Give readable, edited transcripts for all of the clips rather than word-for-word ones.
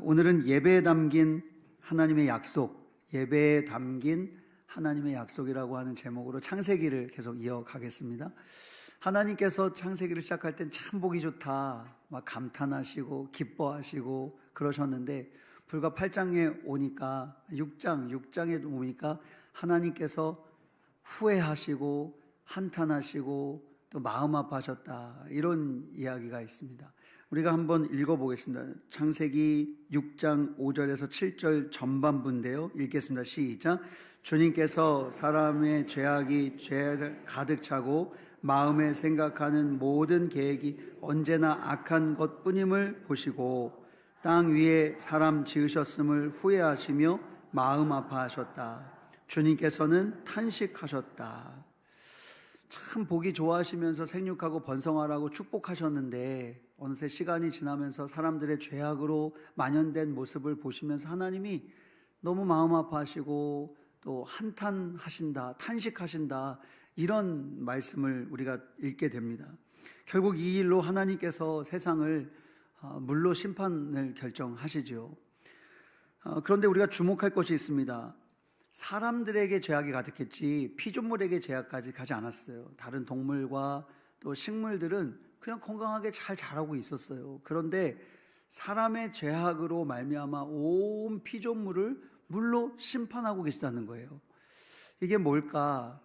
오늘은 예배에 담긴 하나님의 약속, 예배에 담긴 하나님의 약속이라고 하는 제목으로 창세기를 계속 이어가겠습니다. 하나님께서 창세기를 시작할 땐 참 보기 좋다, 막 감탄하시고 기뻐하시고 그러셨는데 불과 8장에 오니까 6장에 오니까 하나님께서 후회하시고 한탄하시고 또 마음 아파하셨다, 이런 이야기가 있습니다. 우리가 한번 읽어보겠습니다. 창세기 6장 5절에서 7절 전반부인데요, 읽겠습니다. 시작. 주님께서 사람의 죄악이 죄에 가득 차고 마음에 생각하는 모든 계획이 언제나 악한 것뿐임을 보시고 땅 위에 사람 지으셨음을 후회하시며 마음 아파하셨다. 주님께서는 탄식하셨다. 참 보기 좋아하시면서 생육하고 번성하라고 축복하셨는데 어느새 시간이 지나면서 사람들의 죄악으로 만연된 모습을 보시면서 하나님이 너무 마음 아파하시고 또 한탄하신다, 탄식하신다, 이런 말씀을 우리가 읽게 됩니다. 결국 이 일로 하나님께서 세상을 물로 심판을 결정하시죠. 그런데 우리가 주목할 것이 있습니다. 사람들에게 죄악이 가득했지 피조물에게 죄악까지 가지 않았어요. 다른 동물과 또 식물들은 그냥 건강하게 잘 자라고 있었어요. 그런데 사람의 죄악으로 말미암아 온 피조물을 물로 심판하고 계시다는 거예요. 이게 뭘까?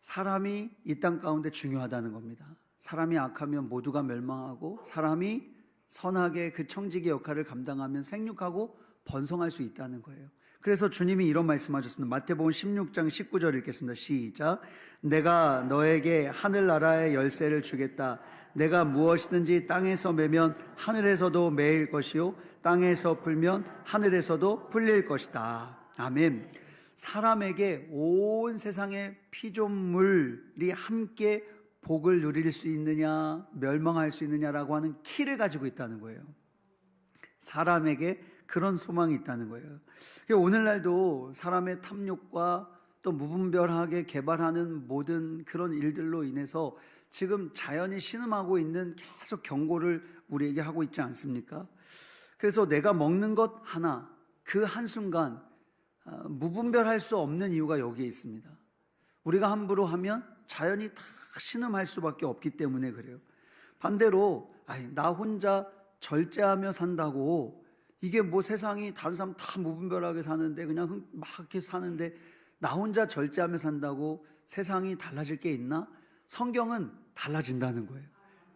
사람이 이 땅 가운데 중요하다는 겁니다. 사람이 악하면 모두가 멸망하고 사람이 선하게 그 청지기 역할을 감당하면 생육하고 번성할 수 있다는 거예요. 그래서 주님이 이런 말씀하셨습니다. 마태복음 16장 19절 읽겠습니다. 시작. 내가 너에게 하늘나라의 열쇠를 주겠다. 내가 무엇이든지 땅에서 매면 하늘에서도 매일 것이요 땅에서 풀면 하늘에서도 풀릴 것이다. 아멘. 사람에게 온 세상의 피조물이 함께 복을 누릴 수 있느냐 멸망할 수 있느냐라고 하는 키를 가지고 있다는 거예요. 사람에게 그런 소망이 있다는 거예요. 오늘날도 사람의 탐욕과 또 무분별하게 개발하는 모든 그런 일들로 인해서 지금 자연이 신음하고 있는 계속 경고를 우리에게 하고 있지 않습니까? 그래서 내가 먹는 것 하나, 그 한순간 무분별할 수 없는 이유가 여기에 있습니다. 우리가 함부로 하면 자연이 다 신음할 수밖에 없기 때문에 그래요. 반대로 나 혼자 절제하며 산다고 이게 뭐 세상이 다른 사람 다 무분별하게 사는데 그냥 막 이렇게 사는데 나 혼자 절제하며 산다고 세상이 달라질 게 있나? 성경은 달라진다는 거예요.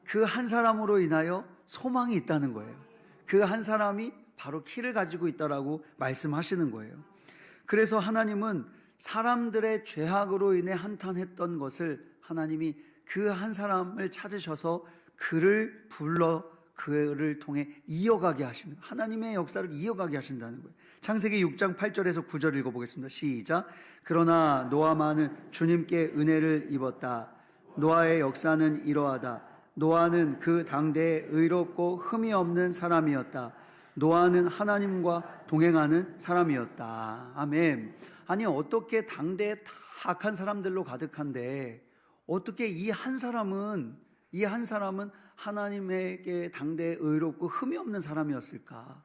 그 한 사람으로 인하여 소망이 있다는 거예요. 그 한 사람이 바로 키를 가지고 있다라고 말씀하시는 거예요. 그래서 하나님은 사람들의 죄악으로 인해 한탄했던 것을 하나님이 그 한 사람을 찾으셔서 그를 불러 그를 통해 이어가게 하시는, 하나님의 역사를 이어가게 하신다는 거예요. 창세기 6장 8절에서 9절 읽어보겠습니다. 시작. 그러나 노아만은 주님께 은혜를 입었다. 노아의 역사는 이러하다. 노아는 그 당대에 의롭고 흠이 없는 사람이었다. 노아는 하나님과 동행하는 사람이었다. 아멘. 아니 어떻게 당대에 다 악한 사람들로 가득한데 어떻게 이 한 사람은 하나님에게 당대에 의롭고 흠이 없는 사람이었을까?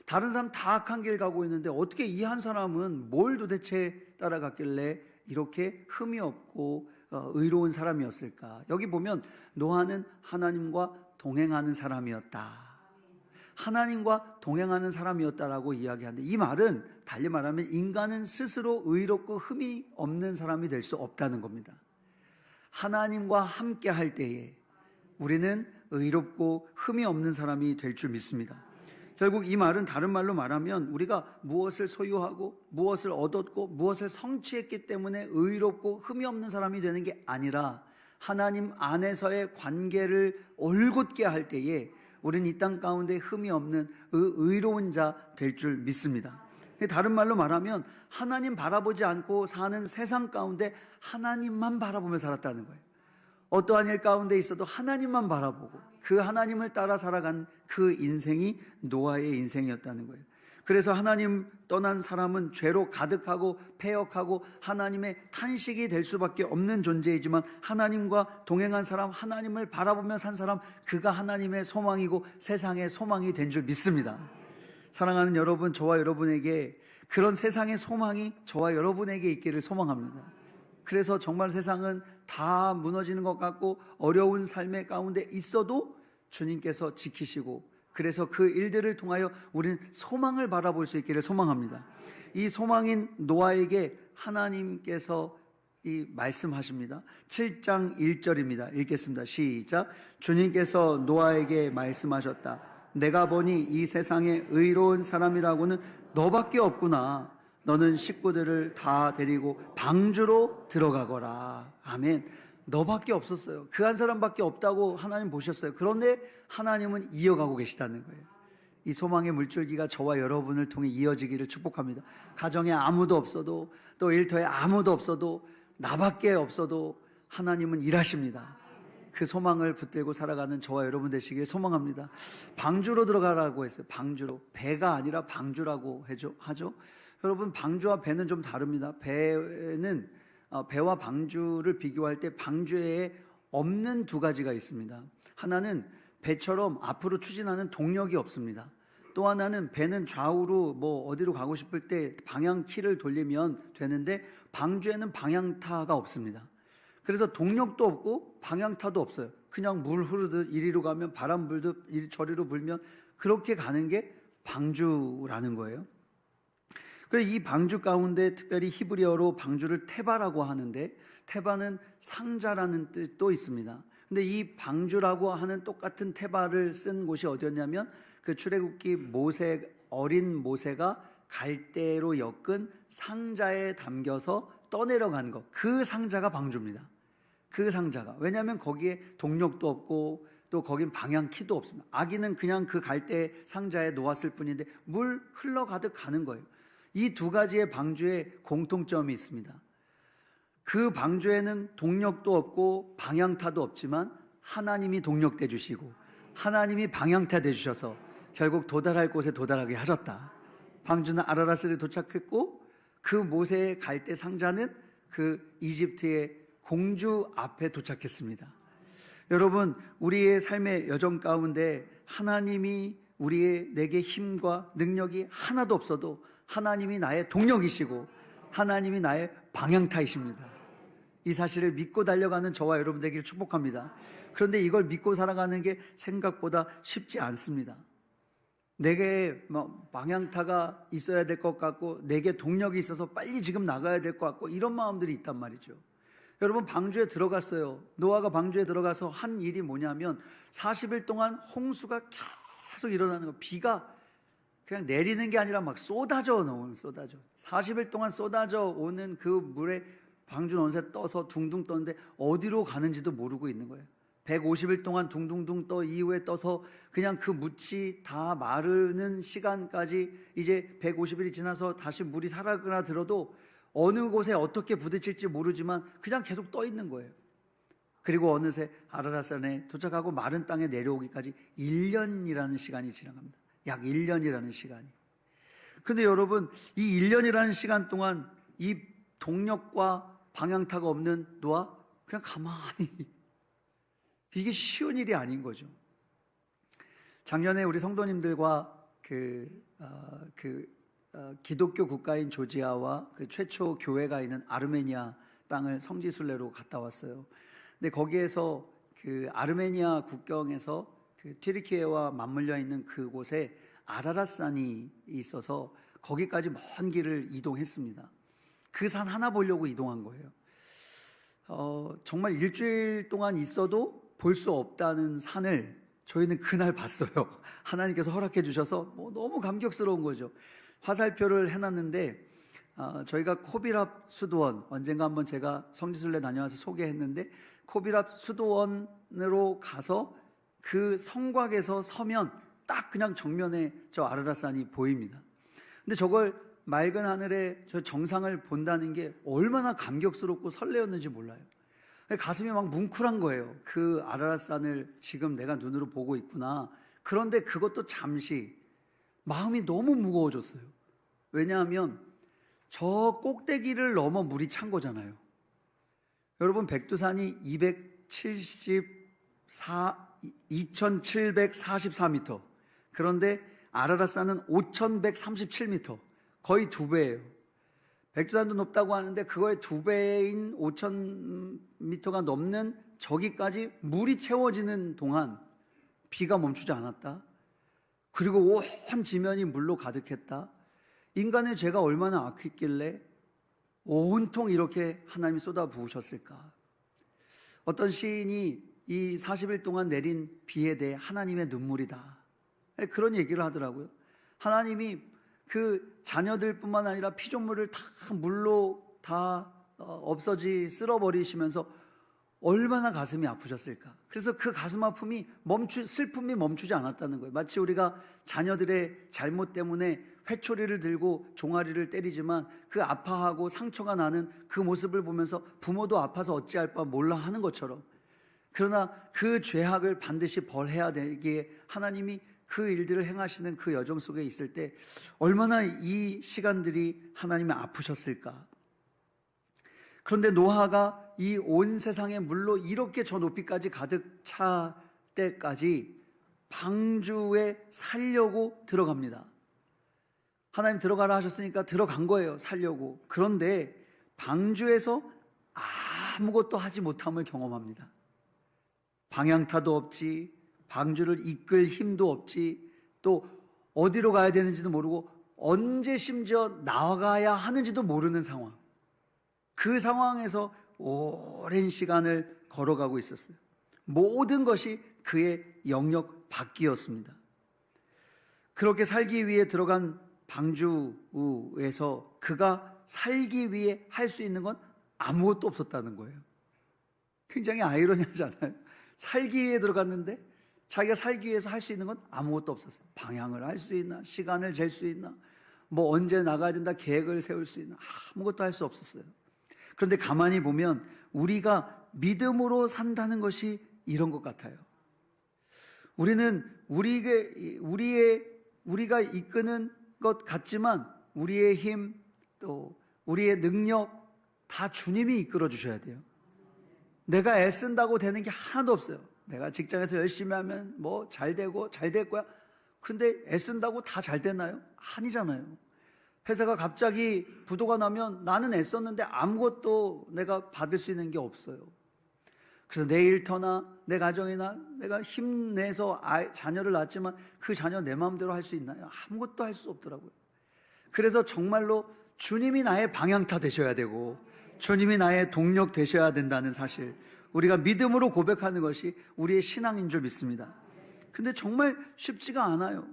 다른 사람 다 악한 길 가고 있는데 어떻게 이 한 사람은 뭘 도대체 따라갔길래 이렇게 흠이 없고 의로운 사람이었을까? 여기 보면 노아는 하나님과 동행하는 사람이었다. 하나님과 동행하는 사람이었다라고 이야기하는데 이 말은 달리 말하면 인간은 스스로 의롭고 흠이 없는 사람이 될 수 없다는 겁니다. 하나님과 함께 할 때에 우리는 의롭고 흠이 없는 사람이 될 줄 믿습니다. 결국 이 말은 다른 말로 말하면 우리가 무엇을 소유하고 무엇을 얻었고 무엇을 성취했기 때문에 의롭고 흠이 없는 사람이 되는 게 아니라 하나님 안에서의 관계를 올곧게 할 때에 우리는 이 땅 가운데 흠이 없는 의로운 자 될 줄 믿습니다. 다른 말로 말하면 하나님 바라보지 않고 사는 세상 가운데 하나님만 바라보며 살았다는 거예요. 어떠한 일 가운데 있어도 하나님만 바라보고 그 하나님을 따라 살아간 그 인생이 노아의 인생이었다는 거예요. 그래서 하나님 떠난 사람은 죄로 가득하고 패역하고 하나님의 탄식이 될 수밖에 없는 존재이지만 하나님과 동행한 사람, 하나님을 바라보며 산 사람, 그가 하나님의 소망이고 세상의 소망이 된 줄 믿습니다. 사랑하는 여러분, 저와 여러분에게 그런 세상의 소망이 저와 여러분에게 있기를 소망합니다. 그래서 정말 세상은 다 무너지는 것 같고 어려운 삶의 가운데 있어도 주님께서 지키시고, 그래서 그 일들을 통하여 우리는 소망을 바라볼 수 있기를 소망합니다. 이 소망인 노아에게 하나님께서 이 말씀하십니다. 7장 1절입니다. 읽겠습니다. 시작. 주님께서 노아에게 말씀하셨다. 내가 보니 이 세상에 의로운 사람이라고는 너밖에 없구나. 너는 식구들을 다 데리고 방주로 들어가거라. 아멘. 너밖에 없었어요. 그 한 사람밖에 없다고 하나님 보셨어요. 그런데 하나님은 이어가고 계시다는 거예요. 이 소망의 물줄기가 저와 여러분을 통해 이어지기를 축복합니다. 가정에 아무도 없어도, 또 일터에 아무도 없어도, 나밖에 없어도 하나님은 일하십니다. 그 소망을 붙들고 살아가는 저와 여러분 되시길 소망합니다. 방주로 들어가라고 했어요. 방주로. 배가 아니라 방주라고 하죠. 여러분, 방주와 배는 좀 다릅니다. 배는 배와 방주를 비교할 때 방주에 없는 두 가지가 있습니다. 하나는 배처럼 앞으로 추진하는 동력이 없습니다. 또 하나는 배는 좌우로 뭐 어디로 가고 싶을 때 방향키를 돌리면 되는데 방주에는 방향타가 없습니다. 그래서 동력도 없고 방향타도 없어요. 그냥 물 흐르듯 이리로 가면 바람 불듯 저리로 불면 그렇게 가는 게 방주라는 거예요. 그래서 이 방주 가운데 특별히 히브리어로 방주를 테바라고 하는데, 테바는 상자라는 뜻도 있습니다. 근데 이 방주라고 하는 똑같은 테바를 쓴 곳이 어디였냐면 그 출애굽기 어린 모세가 갈대로 엮은 상자에 담겨서 떠내려간 것, 그 상자가 방주입니다. 그 상자가. 왜냐하면 거기에 동력도 없고 또 거긴 방향키도 없습니다. 아기는 그냥 그 갈대 상자에 놓았을 뿐인데 물 흘러가듯 가는 거예요. 이 두 가지의 방주에 공통점이 있습니다. 그 방주에는 동력도 없고 방향타도 없지만 하나님이 동력돼 주시고 하나님이 방향타 돼 주셔서 결국 도달할 곳에 도달하게 하셨다. 방주는 아라랏에 도착했고 그 모세의 갈대 상자는 그 이집트의 공주 앞에 도착했습니다. 여러분, 우리의 삶의 여정 가운데 하나님이 내게 힘과 능력이 하나도 없어도 하나님이 나의 동력이시고 하나님이 나의 방향타이십니다. 이 사실을 믿고 달려가는 저와 여러분 되기를 축복합니다. 그런데 이걸 믿고 살아가는 게 생각보다 쉽지 않습니다. 내게 방향타가 있어야 될 것 같고 내게 동력이 있어서 빨리 지금 나가야 될 것 같고 이런 마음들이 있단 말이죠. 여러분, 방주에 들어갔어요. 노아가 방주에 들어가서 한 일이 뭐냐면 40일 동안 홍수가 계속 일어나는 거. 비가 그냥 내리는 게 아니라 막 쏟아져. 40일 동안 쏟아져 오는 그 물에 방주 논새 떠서 둥둥 떠는데 어디로 가는지도 모르고 있는 거예요. 150일 동안 둥둥둥 떠 이후에 떠서 그냥 그 묻이 다 마르는 시간까지 이제 150일이 지나서 다시 물이 살아들어도 어느 곳에 어떻게 부딪힐지 모르지만 그냥 계속 떠 있는 거예요. 그리고 어느새 아라랏산에 도착하고 마른 땅에 내려오기까지 1년이라는 시간이 지나갑니다. 약 1년이라는 시간이. 그런데 여러분, 이 1년이라는 시간 동안 이 동력과 방향타가 없는 노아 그냥 가만히, 이게 쉬운 일이 아닌 거죠. 작년에 우리 성도님들과 기독교 국가인 조지아와 그 최초 교회가 있는 아르메니아 땅을 성지순례로 갔다 왔어요. 근데 거기에서 그 아르메니아 국경에서 그 튀르키예와 맞물려 있는 그곳에 아라랏산이 있어서 거기까지 먼 길을 이동했습니다. 그 산 하나 보려고 이동한 거예요. 정말 일주일 동안 있어도 볼 수 없다는 산을 저희는 그날 봤어요. 하나님께서 허락해 주셔서 너무 감격스러운 거죠. 화살표를 해놨는데 저희가 코비랍 수도원, 언젠가 한번 제가 성지순례 다녀와서 소개했는데 코비랍 수도원으로 가서 그 성곽에서 서면 딱 그냥 정면에 저 아라랏산이 보입니다. 근데 저걸 맑은 하늘에 저 정상을 본다는 게 얼마나 감격스럽고 설레었는지 몰라요. 가슴이 막 뭉클한 거예요. 그 아라랏산을 지금 내가 눈으로 보고 있구나. 그런데 그것도 잠시 마음이 너무 무거워졌어요. 왜냐하면 저 꼭대기를 넘어 물이 찬 거잖아요. 여러분, 백두산이 2744m. 그런데 아라랏산은 5,137m, 거의 2배예요. 백두산도 높다고 하는데 그거의 2배인 5,000m가 넘는 저기까지 물이 채워지는 동안 비가 멈추지 않았다. 그리고 온 지면이 물로 가득했다. 인간의 죄가 얼마나 악했길래 온통 이렇게 하나님이 쏟아부으셨을까? 어떤 시인이 이 40일 동안 내린 비에 대해 하나님의 눈물이다, 그런 얘기를 하더라고요. 하나님이 그 자녀들뿐만 아니라 피조물을 다 물로 다 쓸어버리시면서 얼마나 가슴이 아프셨을까. 그래서 그 가슴 아픔이 슬픔이 멈추지 않았다는 거예요. 마치 우리가 자녀들의 잘못 때문에 회초리를 들고 종아리를 때리지만 그 아파하고 상처가 나는 그 모습을 보면서 부모도 아파서 어찌할 바 몰라 하는 것처럼, 그러나 그 죄악을 반드시 벌해야 되기에 하나님이 그 일들을 행하시는 그 여정 속에 있을 때 얼마나 이 시간들이 하나님이 아프셨을까. 그런데 노아가 이 온 세상의 물로 이렇게 저 높이까지 가득 차 때까지 방주에 살려고 들어갑니다. 하나님 들어가라 하셨으니까 들어간 거예요, 살려고. 그런데 방주에서 아무것도 하지 못함을 경험합니다. 방향타도 없지, 방주를 이끌 힘도 없지, 또 어디로 가야 되는지도 모르고 언제 심지어 나가야 하는지도 모르는 상황. 그 상황에서 오랜 시간을 걸어가고 있었어요. 모든 것이 그의 영역 밖이었습니다. 그렇게 살기 위해 들어간 방주에서 그가 살기 위해 할 수 있는 건 아무것도 없었다는 거예요. 굉장히 아이러니하잖아요. 살기 위해 들어갔는데 자기가 살기 위해서 할 수 있는 건 아무것도 없었어요. 방향을 할 수 있나, 시간을 잴 수 있나, 뭐 언제 나가야 된다 계획을 세울 수 있나, 아무것도 할 수 없었어요. 그런데 가만히 보면 우리가 믿음으로 산다는 것이 이런 것 같아요. 우리는 우리가 이끄는 것 같지만 우리의 힘, 또 우리의 능력 다 주님이 이끌어 주셔야 돼요. 내가 애쓴다고 되는 게 하나도 없어요. 내가 직장에서 열심히 하면 뭐 잘 되고 잘 될 거야. 근데 애쓴다고 다 잘 되나요? 아니잖아요. 회사가 갑자기 부도가 나면 나는 애썼는데 아무것도 내가 받을 수 있는 게 없어요. 그래서 내 일터나 내 가정이나 내가 힘내서 자녀를 낳았지만 그 자녀 내 마음대로 할 수 있나요? 아무것도 할 수 없더라고요. 그래서 정말로 주님이 나의 방향타 되셔야 되고 주님이 나의 동력 되셔야 된다는 사실, 우리가 믿음으로 고백하는 것이 우리의 신앙인 줄 믿습니다. 근데 정말 쉽지가 않아요.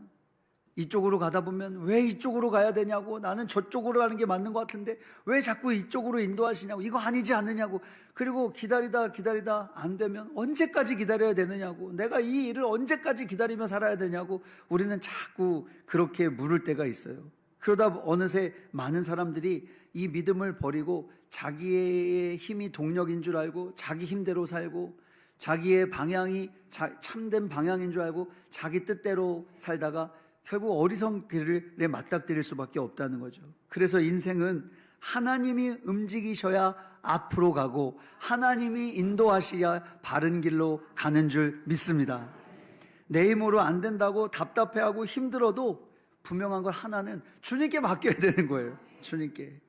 이쪽으로 가다 보면 왜 이쪽으로 가야 되냐고, 나는 저쪽으로 가는 게 맞는 것 같은데 왜 자꾸 이쪽으로 인도하시냐고, 이거 아니지 않느냐고, 그리고 기다리다 안 되면 언제까지 기다려야 되느냐고, 내가 이 일을 언제까지 기다리며 살아야 되냐고 우리는 자꾸 그렇게 물을 때가 있어요. 그러다 어느새 많은 사람들이 이 믿음을 버리고 자기의 힘이 동력인 줄 알고 자기 힘대로 살고 자기의 방향이 참된 방향인 줄 알고 자기 뜻대로 살다가 결국 어리석은 길에 맞닥뜨릴 수밖에 없다는 거죠. 그래서 인생은 하나님이 움직이셔야 앞으로 가고 하나님이 인도하셔야 바른 길로 가는 줄 믿습니다. 내 힘으로 안 된다고 답답해하고 힘들어도 분명한 건 하나는 주님께 맡겨야 되는 거예요. 주님께.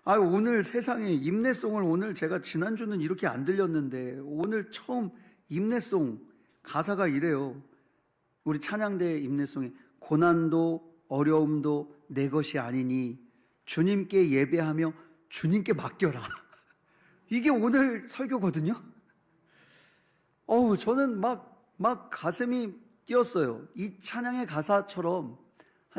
오늘 세상에 임내송을, 오늘 제가 지난주는 이렇게 안 들렸는데 오늘 처음 임내송 가사가 이래요. 우리 찬양대 임내송에 고난도 어려움도 내 것이 아니니 주님께 예배하며 주님께 맡겨라. 이게 오늘 설교거든요. 저는 막 가슴이 뛰었어요. 이 찬양의 가사처럼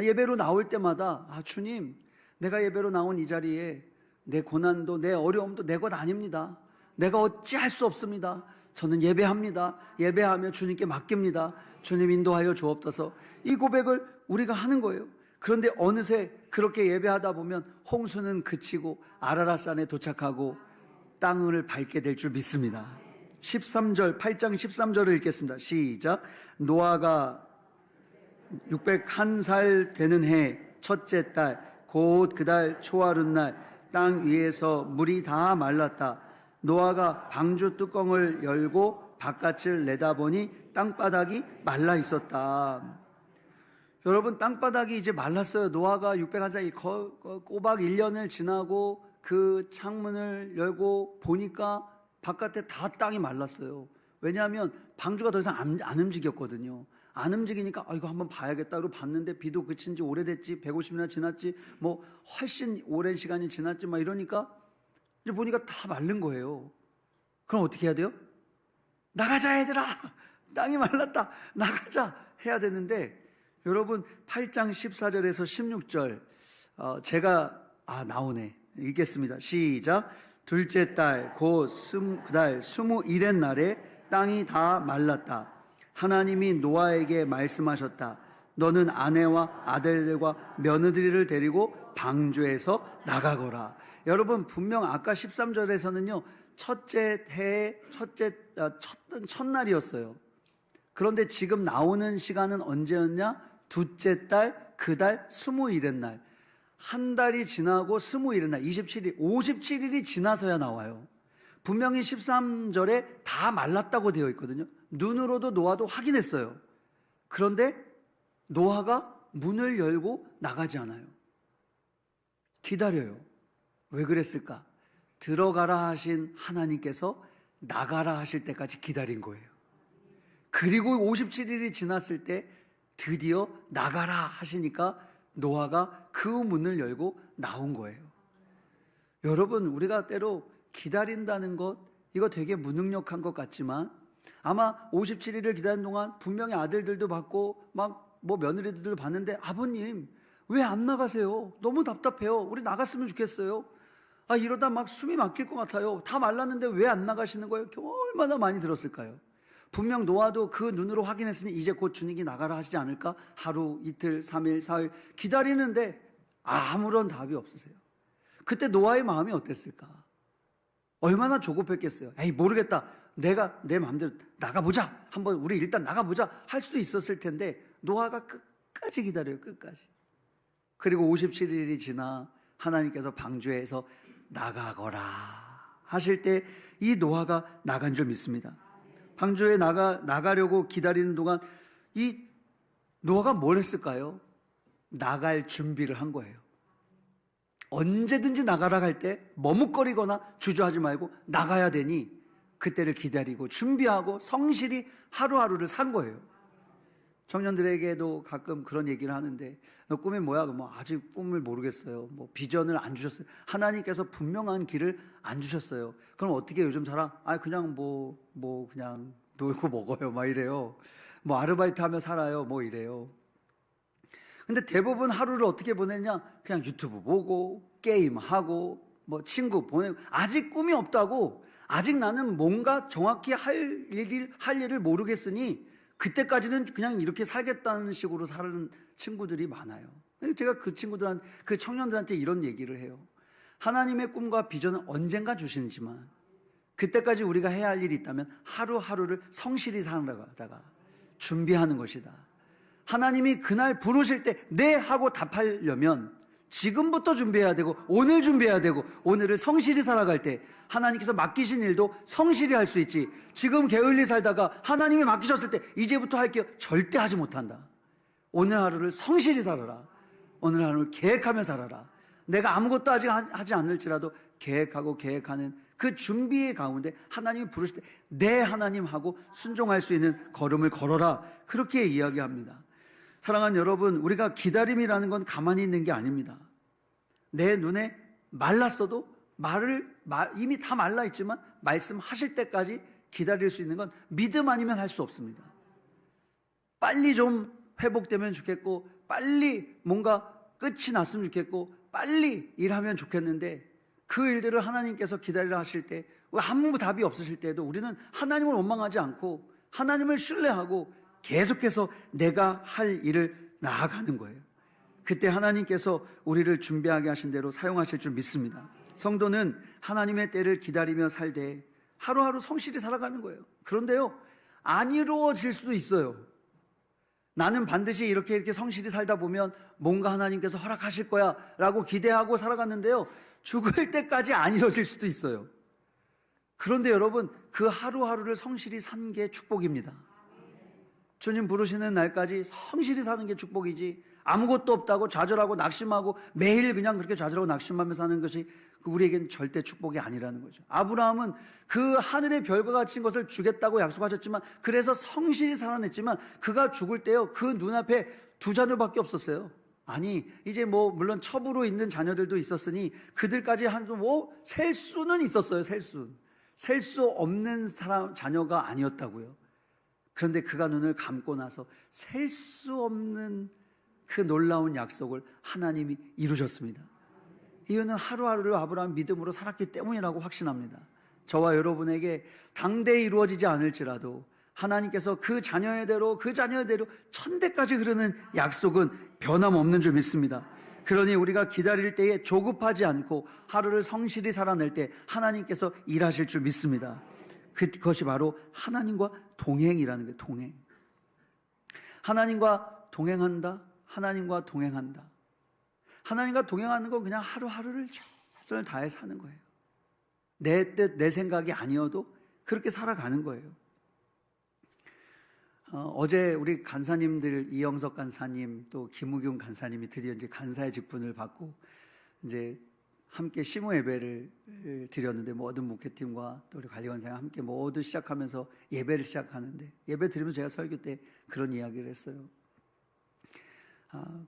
예배로 나올 때마다 주님, 내가 예배로 나온 이 자리에 내 고난도 내 어려움도 내 것 아닙니다. 내가 어찌할 수 없습니다. 저는 예배합니다. 예배하며 주님께 맡깁니다. 주님 인도하여 주옵소서. 이 고백을 우리가 하는 거예요. 그런데 어느새 그렇게 예배하다 보면 홍수는 그치고 아라랏산에 도착하고 땅을 밟게 될 줄 믿습니다. 8장 13절을 읽겠습니다. 시작. 노아가 601살 되는 해 첫째 달 곧 그달 초하룻날 땅 위에서 물이 다 말랐다. 노아가 방주 뚜껑을 열고 바깥을 내다보니 땅바닥이 말라 있었다. 여러분, 땅바닥이 이제 말랐어요. 노아가 600한 꼬박 1년을 지나고 그 창문을 열고 보니까 바깥에 다 땅이 말랐어요. 왜냐하면 방주가 더 이상 안 움직였거든요. 안 움직이니까 이거 한번 봐야겠다. 그리고 봤는데 비도 그친 지 오래됐지, 150년이나 지났지, 뭐 훨씬 오랜 시간이 지났지, 막 이러니까 이제 보니까 다 마른 거예요. 그럼 어떻게 해야 돼요? 나가자 얘들아, 땅이 말랐다, 나가자 해야 되는데, 여러분 8장 14절에서 16절 제가 나오네, 읽겠습니다. 시작. 둘째 달 곧 그달 21의 날에 땅이 다 말랐다. 하나님이 노아에게 말씀하셨다. 너는 아내와 아들들과 며느리를 데리고 방주에서 나가거라. 여러분, 분명 아까 13절에서는요 첫째 해의 첫날이었어요. 그런데 지금 나오는 시간은 언제였냐? 둘째 달, 그 달 21의 날. 한 달이 지나고 21의 날, 27일, 57일이 지나서야 나와요. 분명히 13절에 다 말랐다고 되어 있거든요. 눈으로도 노아도 확인했어요. 그런데 노아가 문을 열고 나가지 않아요. 기다려요. 왜 그랬을까? 들어가라 하신 하나님께서 나가라 하실 때까지 기다린 거예요. 그리고 57일이 지났을 때 드디어 나가라 하시니까 노아가 그 문을 열고 나온 거예요. 여러분, 우리가 때로 기다린다는 것, 이거 되게 무능력한 것 같지만 아마 57일을 기다리는 동안 분명히 아들들도 봤고 막 뭐 며느리들도 봤는데, 아버님 왜 안 나가세요? 너무 답답해요. 우리 나갔으면 좋겠어요. 이러다 막 숨이 막힐 것 같아요. 다 말랐는데 왜 안 나가시는 거예요? 얼마나 많이 들었을까요? 분명 노아도 그 눈으로 확인했으니 이제 곧 주님이 나가라 하시지 않을까? 하루, 이틀, 3일, 4일 기다리는데 아무런 답이 없으세요. 그때 노아의 마음이 어땠을까? 얼마나 조급했겠어요. 모르겠다. 내가 내 마음대로 나가보자. 한번 우리 일단 나가보자 할 수도 있었을 텐데 노아가 끝까지 기다려요. 끝까지. 그리고 57일이 지나 하나님께서 방주에서 나가거라 하실 때 이 노아가 나간 줄 믿습니다. 방주에 나가려고 기다리는 동안 이 노아가 뭘 했을까요? 나갈 준비를 한 거예요. 언제든지 나가라 할 때 머뭇거리거나 주저하지 말고 나가야 되니 그때를 기다리고 준비하고 성실히 하루하루를 산 거예요. 청년들에게도 가끔 그런 얘기를 하는데, 너 꿈이 뭐야? 뭐 아직 꿈을 모르겠어요. 뭐 비전을 안 주셨어요. 하나님께서 분명한 길을 안 주셨어요. 그럼 어떻게 요즘 살아? 그냥 그냥 놀고 먹어요. 막 이래요. 뭐 아르바이트 하며 살아요. 뭐 이래요. 근데 대부분 하루를 어떻게 보내냐? 그냥 유튜브 보고 게임하고 뭐 친구 보내고. 아직 꿈이 없다고, 아직 나는 뭔가 정확히 할 일을 모르겠으니 그때까지는 그냥 이렇게 살겠다는 식으로 사는 친구들이 많아요. 제가 그 청년들한테 이런 얘기를 해요. 하나님의 꿈과 비전은 언젠가 주시지만 그때까지 우리가 해야 할 일이 있다면 하루하루를 성실히 살아가다가 준비하는 것이다. 하나님이 그날 부르실 때 네 하고 답하려면 지금부터 준비해야 되고 오늘 준비해야 되고 오늘을 성실히 살아갈 때 하나님께서 맡기신 일도 성실히 할 수 있지, 지금 게을리 살다가 하나님이 맡기셨을 때 이제부터 할게요 절대 하지 못한다. 오늘 하루를 성실히 살아라. 오늘 하루를 계획하며 살아라. 내가 아무것도 아직 하지 않을지라도 계획하는 그 준비의 가운데 하나님이 부르실 때 네 하나님 하고 순종할 수 있는 걸음을 걸어라. 그렇게 이야기합니다. 사랑하는 여러분, 우리가 기다림이라는 건 가만히 있는 게 아닙니다. 내 눈에 말랐어도 이미 다 말라 있지만 말씀하실 때까지 기다릴 수 있는 건 믿음 아니면 할 수 없습니다. 빨리 좀 회복되면 좋겠고, 빨리 뭔가 끝이 났으면 좋겠고, 빨리 일하면 좋겠는데 그 일들을 하나님께서 기다리라 하실 때, 아무 답이 없으실 때에도 우리는 하나님을 원망하지 않고 하나님을 신뢰하고 계속해서 내가 할 일을 나아가는 거예요. 그때 하나님께서 우리를 준비하게 하신 대로 사용하실 줄 믿습니다. 성도는 하나님의 때를 기다리며 살되 하루하루 성실히 살아가는 거예요. 그런데요, 안 이루어질 수도 있어요. 나는 반드시 이렇게 성실히 살다 보면 뭔가 하나님께서 허락하실 거야 라고 기대하고 살아갔는데요, 죽을 때까지 안 이루어질 수도 있어요. 그런데 여러분, 그 하루하루를 성실히 산 게 축복입니다. 주님 부르시는 날까지 성실히 사는 게 축복이지, 아무것도 없다고 좌절하고 낙심하고 매일 그냥 그렇게 좌절하고 낙심하면서 사는 것이 우리에겐 절대 축복이 아니라는 거죠. 아브라함은 그 하늘의 별과 같은 것을 주겠다고 약속하셨지만, 그래서 성실히 살아냈지만 그가 죽을 때요, 그 눈앞에 두 자녀밖에 없었어요. 아니, 이제 뭐 물론 첩으로 있는 자녀들도 있었으니 그들까지 셀 수는 있었어요. 셀 수 없는 사람 자녀가 아니었다고요. 그런데 그가 눈을 감고 나서 셀 수 없는 그 놀라운 약속을 하나님이 이루셨습니다. 이유는 하루하루를 아브라함 믿음으로 살았기 때문이라고 확신합니다. 저와 여러분에게 당대에 이루어지지 않을지라도 하나님께서 그 자녀의대로 천대까지 흐르는 약속은 변함없는 줄 믿습니다. 그러니 우리가 기다릴 때에 조급하지 않고 하루를 성실히 살아낼 때 하나님께서 일하실 줄 믿습니다. 그것이 바로 하나님과 동행이라는 거예요. 동행. 하나님과 동행한다. 하나님과 동행한다. 하나님과 동행하는 건 그냥 하루하루를 최선을 다해 사는 거예요. 내 뜻, 내 생각이 아니어도 그렇게 살아가는 거예요. 어제 우리 간사님들, 이영석 간사님, 또 김우균 간사님이 드디어 이제 간사의 직분을 받고 이제 함께 심호 예배를 드렸는데, 모든 목회팀과 또 우리 관리원장이 함께 모두 시작하면서 예배를 시작하는데, 예배 드리면서 제가 설교 때 그런 이야기를 했어요.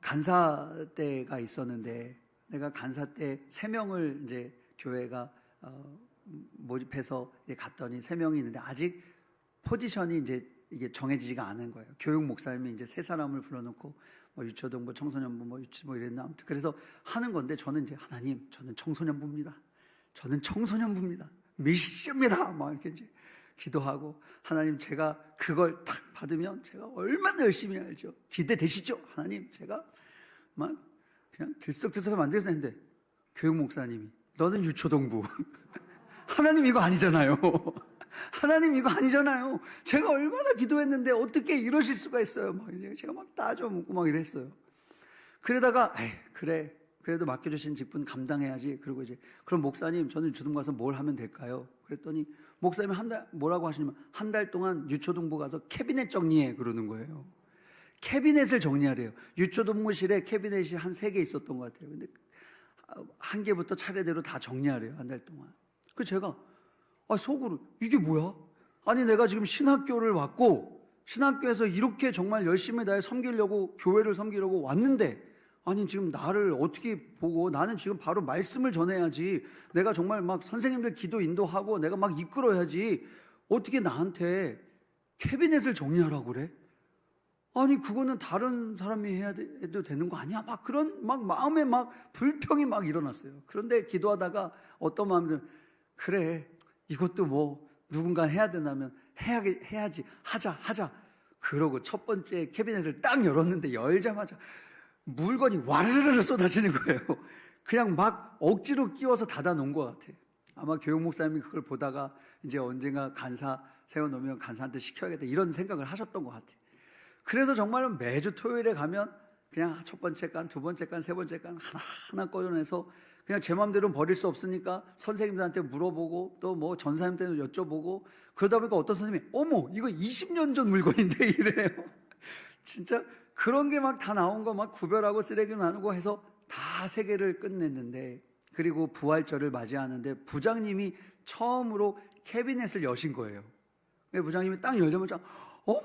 간사 때가 있었는데, 내가 간사 때 3명을 이제 교회가 모집해서 갔더니 3명이 있는데 아직 포지션이 이제 이게 정해지지가 않은 거예요. 교육 목사님이 이제 3사람을 불러놓고 뭐 유초동부, 청소년부, 뭐 유치 뭐 이랬나, 아무튼 그래서 하는 건데, 저는 이제 하나님, 저는 청소년부입니다. 미션입니다. 막 이렇게 이제 기도하고, 하나님, 제가 그걸 딱 받으면 제가 얼마나 열심히 알죠. 기대되시죠? 하나님, 제가 막 그냥 들썩들썩 만들었는데 교육 목사님이 너는 유초동부. 하나님 이거 아니잖아요. 하나님 이거 아니잖아요. 제가 얼마나 기도했는데 어떻게 이러실 수가 있어요. 막 이제 제가 막 따져 묻고 막 이랬어요. 그러다가 그래, 그래도 맡겨주신 직분 감당해야지. 그리고 이제 그럼 목사님, 저는 유초동부 가서 뭘 하면 될까요? 그랬더니 목사님이 뭐라고 하시냐면, 한 달 동안 유초동부 가서 캐비넷 정리해 그러는 거예요. 캐비넷을 정리하래요. 유초동부실에 캐비넷이 한 3개 있었던 것 같아요. 근데 한 개부터 차례대로 다 정리하래요. 한 달 동안. 그래서 제가 속으로 이게 뭐야? 아니, 내가 지금 신학교를 왔고 신학교에서 이렇게 정말 열심히 다해 섬기려고, 교회를 섬기려고 왔는데, 아니 지금 나를 어떻게 보고, 나는 지금 바로 말씀을 전해야지, 내가 정말 막 선생님들 기도 인도하고 내가 막 이끌어야지, 어떻게 나한테 캐비넷을 정리하라고 그래? 아니 그거는 다른 사람이 해도 되는 거 아니야? 막 그런 막 마음에 막 불평이 막 일어났어요. 그런데 기도하다가 어떤 마음이, 그래, 이것도 뭐 누군가 해야 된다면 해야지, 하자. 그러고 첫 번째 캐비넷을 딱 열었는데, 열자마자 물건이 와르르르 쏟아지는 거예요. 그냥 막 억지로 끼워서 닫아 놓은 것 같아요. 아마 교육 목사님이 그걸 보다가 이제 언젠가 간사 세워놓으면 간사한테 시켜야겠다, 이런 생각을 하셨던 것 같아요. 그래서 정말 매주 토요일에 가면 그냥 첫 번째 간, 두 번째 간, 세 번째 간 하나하나 꺼내서 그냥 제 마음대로 버릴 수 없으니까 선생님들한테 물어보고, 또 뭐 전사님한테도 여쭤보고, 그러다 보니까 어떤 선생님이 어머 이거 20년 전 물건인데 이래요. 진짜 그런 게 막 다 나온 거 막 구별하고 쓰레기 나누고 해서 다 3개를 끝냈는데, 그리고 부활절을 맞이하는데 부장님이 처음으로 캐비넷을 여신 거예요. 부장님이 딱 열자마자 어머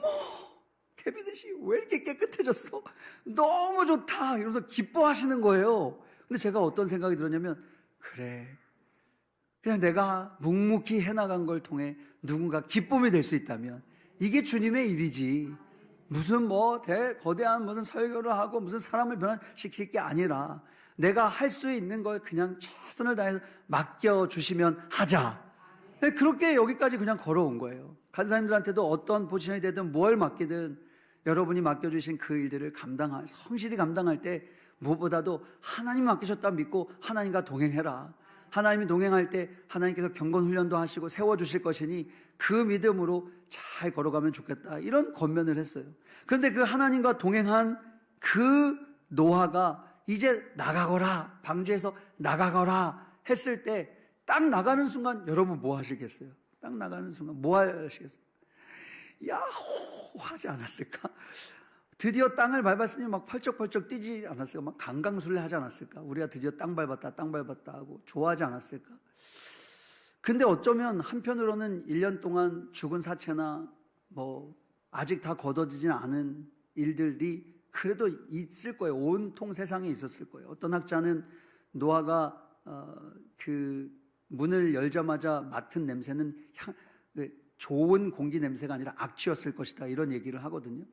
캐비넷이 왜 이렇게 깨끗해졌어? 너무 좋다 이러면서 기뻐하시는 거예요. 근데 제가 어떤 생각이 들었냐면, 그래, 그냥 내가 묵묵히 해나간 걸 통해 누군가 기쁨이 될 수 있다면 이게 주님의 일이지, 무슨 뭐 거대한 무슨 설교를 하고 무슨 사람을 변화시킬 게 아니라 내가 할 수 있는 걸 그냥 최선을 다해서 맡겨주시면 하자. 그렇게 여기까지 그냥 걸어온 거예요. 간사님들한테도 어떤 포지션이 되든 뭘 맡기든 여러분이 맡겨주신 그 일들을 성실히 감당할 때 무엇보다도 하나님 맡기셨다 믿고 하나님과 동행해라. 하나님이 동행할 때 하나님께서 경건훈련도 하시고 세워주실 것이니 그 믿음으로 잘 걸어가면 좋겠다, 이런 권면을 했어요. 그런데 그 하나님과 동행한 그 노아가 이제 나가거라, 방주에서 나가거라 했을 때 딱 나가는 순간 여러분 뭐 하시겠어요? 딱 나가는 순간 뭐 하시겠어요? 야호 좋아하지 않았을까? 드디어 땅을 밟았으니 막 펄쩍펄쩍 뛰지 않았을까? 막 강강술래 하지 않았을까? 우리가 드디어 땅 밟았다 하고 좋아하지 않았을까? 근데 어쩌면 한편으로는 1년 동안 죽은 사체나 뭐 아직 다 걷어지진 않은 일들이 그래도 있을 거예요. 온통 세상에 있었을 거예요. 어떤 학자는 노아가 그 문을 열자마자 맡은 냄새는 좋은 공기 냄새가 아니라 악취였을 것이다, 이런 얘기를 하거든요.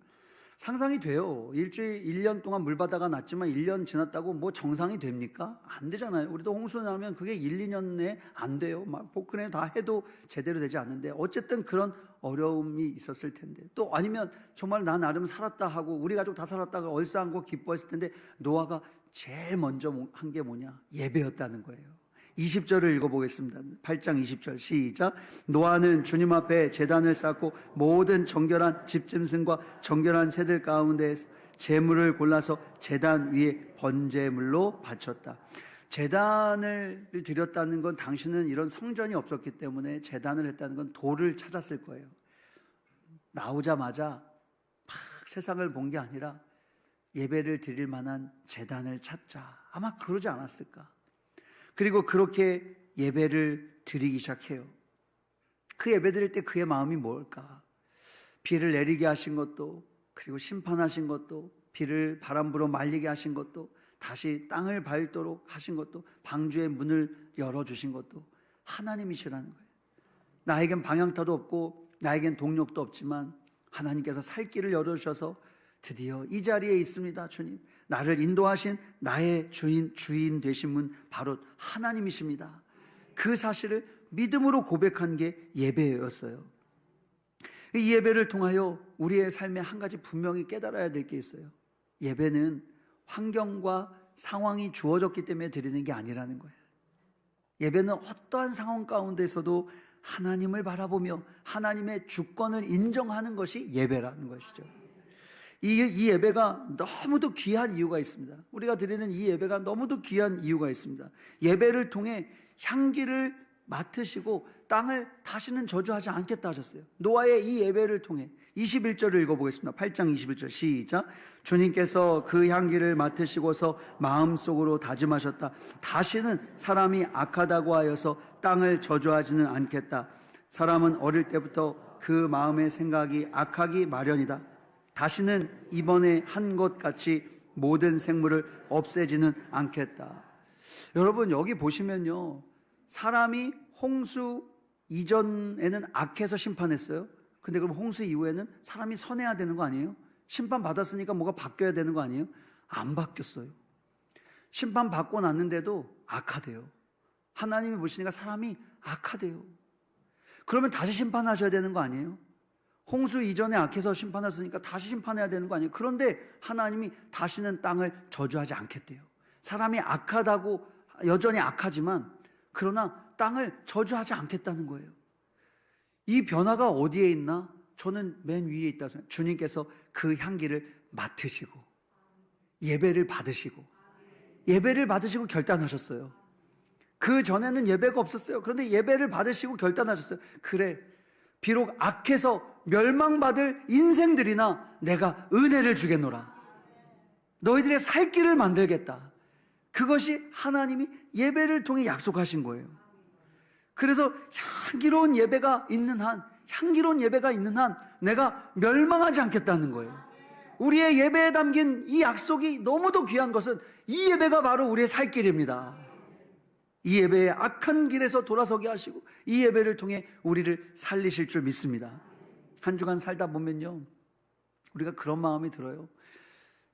상상이 돼요. 1년 동안 물바다가 났지만 1년 지났다고 뭐 정상이 됩니까? 안 되잖아요. 우리도 홍수 나면 그게 1, 2년 내에 안 돼요. 막 포크레인 다 해도 제대로 되지 않는데, 어쨌든 그런 어려움이 있었을 텐데, 또 아니면 정말 나 나름 살았다 하고 우리 가족 다 살았다고 얼싸안고 기뻐했을 텐데, 노아가 제일 먼저 한 게 뭐냐? 예배였다는 거예요. 20절을 읽어보겠습니다. 8장 20절 시작. 노아는 주님 앞에 제단을 쌓고 모든 정결한 집짐승과 정결한 새들 가운데 제물을 골라서 제단 위에 번제물로 바쳤다. 제단을 드렸다는 건, 당신은 이런 성전이 없었기 때문에 제단을 했다는 건 돌을 찾았을 거예요. 나오자마자 막 세상을 본 게 아니라 예배를 드릴 만한 제단을 찾자, 아마 그러지 않았을까. 그리고 그렇게 예배를 드리기 시작해요. 그 예배 드릴 때 그의 마음이 뭘까? 비를 내리게 하신 것도, 그리고 심판하신 것도, 비를 바람 불어 말리게 하신 것도, 다시 땅을 밟도록 하신 것도, 방주의 문을 열어주신 것도 하나님이시라는 거예요. 나에겐 방향타도 없고 나에겐 동력도 없지만 하나님께서 살 길을 열어주셔서 드디어 이 자리에 있습니다. 주님, 나를 인도하신 나의 주인 되신 분 바로 하나님이십니다. 그 사실을 믿음으로 고백한 게 예배였어요. 이 예배를 통하여 우리의 삶에 한 가지 분명히 깨달아야 될 게 있어요. 예배는 환경과 상황이 주어졌기 때문에 드리는 게 아니라는 거예요. 예배는 어떠한 상황 가운데서도 하나님을 바라보며 하나님의 주권을 인정하는 것이 예배라는 것이죠. 이 예배가 너무도 귀한 이유가 있습니다. 우리가 드리는 이 예배가 너무도 귀한 이유가 있습니다. 예배를 통해 향기를 맡으시고 땅을 다시는 저주하지 않겠다 하셨어요. 노아의 이 예배를 통해 21절을 읽어보겠습니다. 8장 21절 시작. 주님께서 그 향기를 맡으시고서 마음속으로 다짐하셨다. 다시는 사람이 악하다고 하여서 땅을 저주하지는 않겠다. 사람은 어릴 때부터 그 마음의 생각이 악하기 마련이다. 다시는 이번에 한 것 같이 모든 생물을 없애지는 않겠다. 여러분, 여기 보시면요, 사람이 홍수 이전에는 악해서 심판했어요. 근데 그럼 홍수 이후에는 사람이 선해야 되는 거 아니에요? 심판 받았으니까 뭐가 바뀌어야 되는 거 아니에요? 안 바뀌었어요. 심판 받고 났는데도 악하대요. 하나님이 보시니까 사람이 악하대요. 그러면 다시 심판하셔야 되는 거 아니에요? 홍수 이전에 악해서 심판했으니까 다시 심판해야 되는 거 아니에요? 그런데 하나님이 다시는 땅을 저주하지 않겠대요. 사람이 악하다고 여전히 악하지만 그러나 땅을 저주하지 않겠다는 거예요. 이 변화가 어디에 있나? 저는 맨 위에 있다고 생각해요. 주님께서 그 향기를 맡으시고 예배를 받으시고 결단하셨어요. 그 전에는 예배가 없었어요. 그런데 예배를 받으시고 결단하셨어요. 그래, 비록 악해서 멸망받을 인생들이나 내가 은혜를 주겠노라. 너희들의 살 길을 만들겠다. 그것이 하나님이 예배를 통해 약속하신 거예요. 그래서 향기로운 예배가 있는 한 내가 멸망하지 않겠다는 거예요. 우리의 예배에 담긴 이 약속이 너무도 귀한 것은 이 예배가 바로 우리의 살 길입니다. 이 예배의 악한 길에서 돌아서게 하시고 이 예배를 통해 우리를 살리실 줄 믿습니다. 한 주간 살다 보면요, 우리가 그런 마음이 들어요.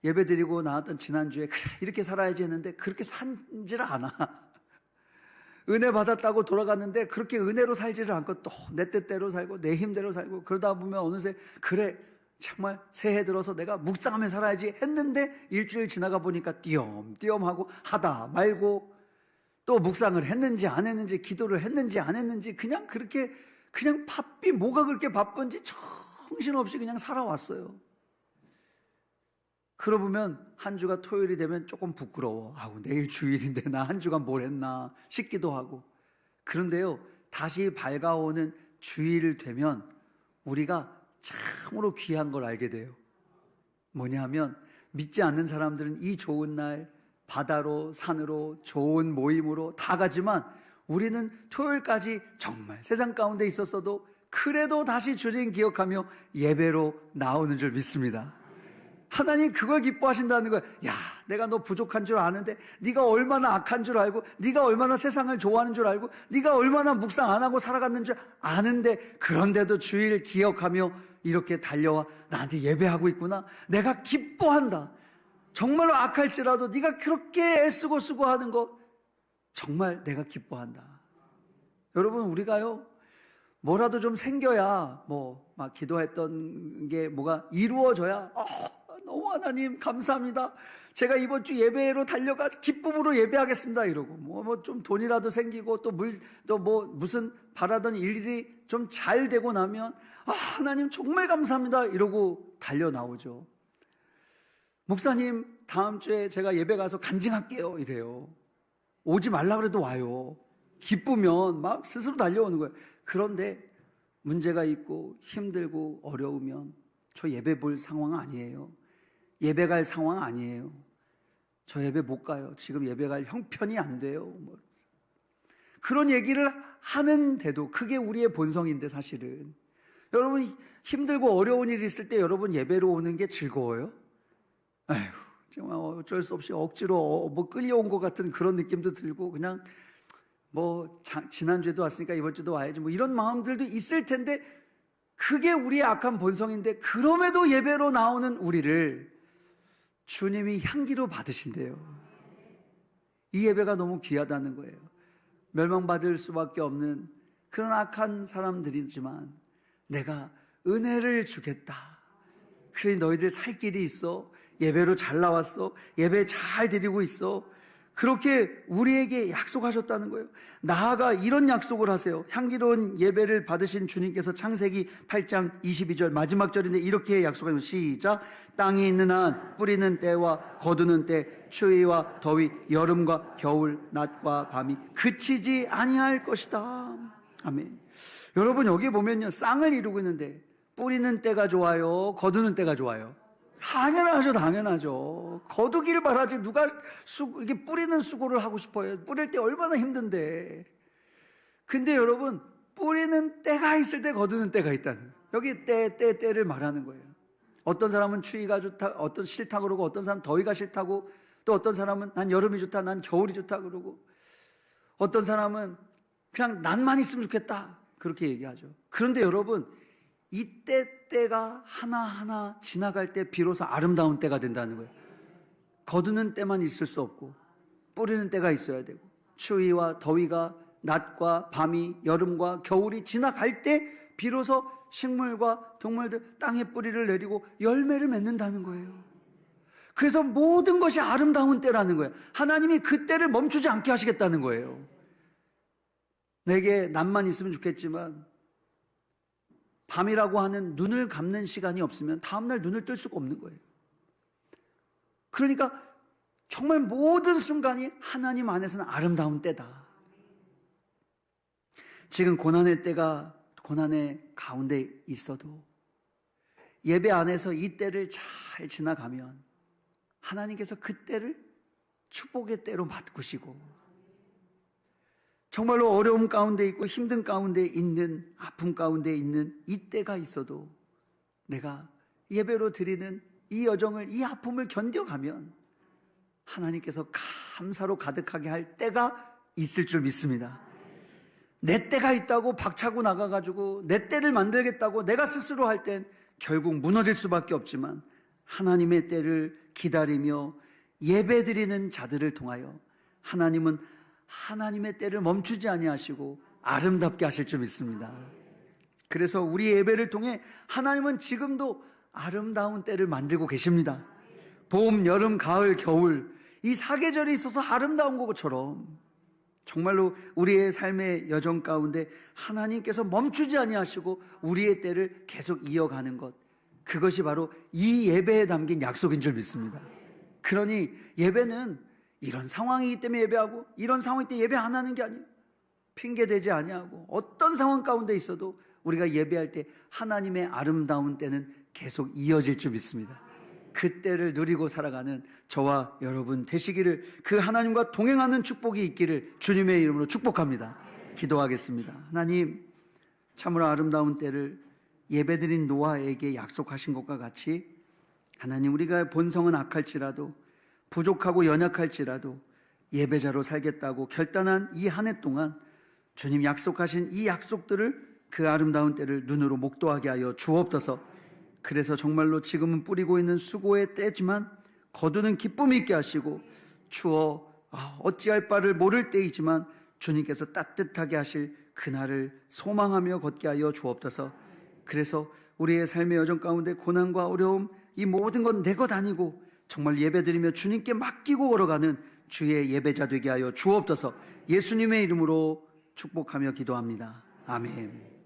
예배 드리고 나왔던 지난주에 그래, 이렇게 살아야지 했는데 그렇게 살지를 않아. 은혜 받았다고 돌아갔는데 그렇게 은혜로 살지를 않고 또 내 뜻대로 살고 내 힘대로 살고, 그러다 보면 어느새 그래, 정말 새해 들어서 내가 묵상하며 살아야지 했는데 일주일 지나가 보니까 띄엄띄엄하고 하다 말고, 또 묵상을 했는지 안 했는지, 기도를 했는지 안 했는지, 그냥 그렇게 그냥 바삐, 뭐가 그렇게 바쁜지 정신없이 그냥 살아왔어요. 그러고 보면 한 주가 토요일이 되면 조금 부끄러워. 아우, 내일 주일인데 나 한 주간 뭘 했나 싶기도 하고. 그런데요, 다시 밝아오는 주일 되면 우리가 참으로 귀한 걸 알게 돼요. 뭐냐면 믿지 않는 사람들은 이 좋은 날 바다로 산으로 좋은 모임으로 다 가지만 우리는 토요일까지 정말 세상 가운데 있었어도 그래도 다시 주님 기억하며 예배로 나오는 줄 믿습니다. 하나님 그걸 기뻐하신다는 거예요. 야, 내가 너 부족한 줄 아는데, 네가 얼마나 악한 줄 알고, 네가 얼마나 세상을 좋아하는 줄 알고, 네가 얼마나 묵상 안 하고 살아갔는 줄 아는데, 그런데도 주일 기억하며 이렇게 달려와 나한테 예배하고 있구나. 내가 기뻐한다. 정말로 악할지라도 네가 그렇게 애쓰고 수고하는 거 정말 내가 기뻐한다. 여러분, 우리가요 뭐라도 좀 생겨야, 막 기도했던 게 뭐가 이루어져야 너무 하나님 감사합니다, 제가 이번 주 예배로 달려가 기쁨으로 예배하겠습니다 이러고, 뭐 좀 돈이라도 생기고 또 무슨 바라던 일이 좀 잘 되고 나면 하나님 정말 감사합니다 이러고 달려 나오죠. 목사님 다음 주에 제가 예배 가서 간증할게요 이래요. 오지 말라 그래도 와요. 기쁘면 막 스스로 달려오는 거예요. 그런데 문제가 있고 힘들고 어려우면 저 예배 볼 상황 아니에요. 예배 갈 상황 아니에요. 저 예배 못 가요. 지금 예배 갈 형편이 안 돼요. 그런 얘기를 하는데도 그게 우리의 본성인데, 사실은 여러분 힘들고 어려운 일이 있을 때 여러분 예배로 오는 게 즐거워요? 아휴, 정말 어쩔 수 없이 억지로 끌려온 것 같은 그런 느낌도 들고, 그냥 지난주에도 왔으니까 이번 주도 와야지 이런 마음들도 있을 텐데, 그게 우리의 악한 본성인데 그럼에도 예배로 나오는 우리를 주님이 향기로 받으신대요. 이 예배가 너무 귀하다는 거예요. 멸망받을 수밖에 없는 그런 악한 사람들이지만 내가 은혜를 주겠다. 그러니 너희들 살 길이 있어. 예배로 잘 나왔어. 예배 잘 드리고 있어. 그렇게 우리에게 약속하셨다는 거예요. 나아가 이런 약속을 하세요. 향기로운 예배를 받으신 주님께서 창세기 8장 22절 마지막 절인데 이렇게 약속하면, 시작. 땅에 있는 한 뿌리는 때와 거두는 때, 추위와 더위, 여름과 겨울, 낮과 밤이 그치지 아니할 것이다. 아멘. 여러분, 여기 보면요, 쌍을 이루고 있는데 뿌리는 때가 좋아요, 거두는 때가 좋아요? 당연하죠. 거두기를 바라지 누가 이게 뿌리는 수고를 하고 싶어요? 뿌릴 때 얼마나 힘든데. 근데 여러분, 뿌리는 때가 있을 때 거두는 때가 있다는 거예요. 여기 때를 말하는 거예요. 어떤 사람은 추위가 좋다, 어떤 싫다 그러고, 어떤 사람은 더위가 싫다고, 또 어떤 사람은 난 여름이 좋다, 난 겨울이 좋다 그러고, 어떤 사람은 그냥 난만 있으면 좋겠다 그렇게 얘기하죠. 그런데 여러분, 이 때가 하나하나 지나갈 때 비로소 아름다운 때가 된다는 거예요. 거두는 때만 있을 수 없고 뿌리는 때가 있어야 되고, 추위와 더위가, 낮과 밤이, 여름과 겨울이 지나갈 때 비로소 식물과 동물들 땅에 뿌리를 내리고 열매를 맺는다는 거예요. 그래서 모든 것이 아름다운 때라는 거예요. 하나님이 그 때를 멈추지 않게 하시겠다는 거예요. 내게 낮만 있으면 좋겠지만 밤이라고 하는 눈을 감는 시간이 없으면 다음날 눈을 뜰 수가 없는 거예요. 그러니까 정말 모든 순간이 하나님 안에서는 아름다운 때다. 지금 고난의 가운데 있어도 예배 안에서 이 때를 잘 지나가면 하나님께서 그 때를 축복의 때로 바꾸시고, 정말로 어려움 가운데 있고 힘든 가운데 있는, 아픔 가운데 있는 이 때가 있어도 내가 예배로 드리는 이 여정을, 이 아픔을 견뎌가면 하나님께서 감사로 가득하게 할 때가 있을 줄 믿습니다. 내 때가 있다고 박차고 나가가지고 내 때를 만들겠다고 내가 스스로 할 땐 결국 무너질 수밖에 없지만, 하나님의 때를 기다리며 예배 드리는 자들을 통하여 하나님은 하나님의 때를 멈추지 아니하시고 아름답게 하실 줄 믿습니다. 그래서 우리 예배를 통해 하나님은 지금도 아름다운 때를 만들고 계십니다. 봄, 여름, 가을, 겨울, 이 사계절이 있어서 아름다운 것처럼 정말로 우리의 삶의 여정 가운데 하나님께서 멈추지 아니하시고 우리의 때를 계속 이어가는 것, 그것이 바로 이 예배에 담긴 약속인 줄 믿습니다. 그러니 예배는 이런 상황이기 때문에 예배하고, 이런 상황일 때 예배 안 하는 게 아니에요. 핑계대지 아니하고 어떤 상황 가운데 있어도 우리가 예배할 때 하나님의 아름다운 때는 계속 이어질 줄 믿습니다. 그 때를 누리고 살아가는 저와 여러분 되시기를, 그 하나님과 동행하는 축복이 있기를 주님의 이름으로 축복합니다. 기도하겠습니다. 하나님, 참으로 아름다운 때를 예배드린 노아에게 약속하신 것과 같이 하나님, 우리가 본성은 악할지라도 부족하고 연약할지라도 예배자로 살겠다고 결단한 이 한 해 동안 주님 약속하신 이 약속들을, 그 아름다운 때를 눈으로 목도하게 하여 주옵소서. 그래서 정말로 지금은 뿌리고 있는 수고의 때지만 거두는 기쁨이 있게 하시고, 추워 어찌할 바를 모를 때이지만 주님께서 따뜻하게 하실 그날을 소망하며 걷게 하여 주옵소서. 그래서 우리의 삶의 여정 가운데 고난과 어려움, 이 모든 건 내 것 아니고 정말 예배드리며 주님께 맡기고 걸어가는 주의 예배자 되게 하여 주옵소서. 예수님의 이름으로 축복하며 기도합니다. 아멘.